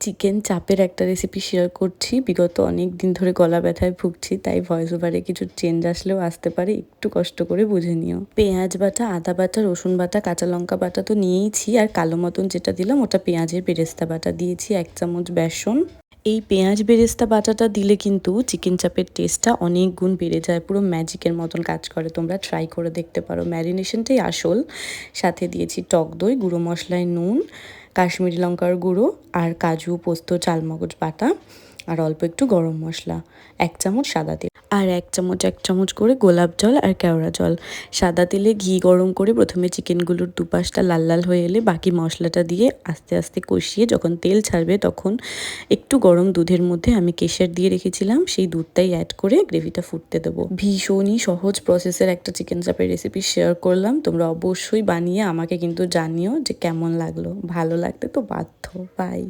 Chicken চাপের একটা recipe share করছি। বিগত অনেক দিন ধরে গলা ব্যথায় ভুগছি, তাই ভয়েস ওভারে কিছু চেঞ্জ আসলেও আসতে পারে, একটু কষ্ট করে বুঝে নিও। পেঁয়াজ বাটা, আদা বাটা, রসুন বাটা, কাঁচা লঙ্কা বাটা তো নিয়েইছি, আর কালো মতন যেটা দিলাম ওটা পেঁয়াজের বেরেস্তা বাটা দিয়েছি, 1 চামচ বেসন। এই পেঁয়াজ বেরেস্তা বাটাটা দিলে কিন্তু চিকেন চাপের টেস্টটা অনেক গুণ বেড়ে যায়, পুরো ম্যাজিকের মতন কাজ করে। তোমরা ট্রাই করে দেখতে পারো, ম্যারিনেশনটাই আসল। সাথে দিয়েছি টক দই, গুঁড়ো মশলায় নুন, কাশ্মীরি লঙ্কার গুঁড়ো, আর কাজু, পোস্ত, চালমগজ বাটা, আর অল্প একটু গরম মশলা, 1 চামচ সাদা তেল, আর 1 চামচ করে গোলাপ জল আর কেওড়া জল। সাদা তেলে ঘি গরম করে প্রথমে চিকেনগুলোর দুপাশটা লাল লাল হয়ে এলে বাকি মশলাটা দিয়ে আস্তে আস্তে কষিয়ে যখন তেল ছাড়বে তখন একটু গরম দুধের মধ্যে আমি কেশর দিয়ে রেখেছিলাম, সেই দুধটাই অ্যাড করে গ্রেভিটা ফুটতে দেবো। ভীষণই সহজ প্রসেসের একটা চিকেন চাপের রেসিপি শেয়ার করলাম। তোমরা অবশ্যই বানিয়ে আমাকে কিন্তু জানিও যে কেমন লাগলো। ভালো লাগতে তো বাধ্য। বাই।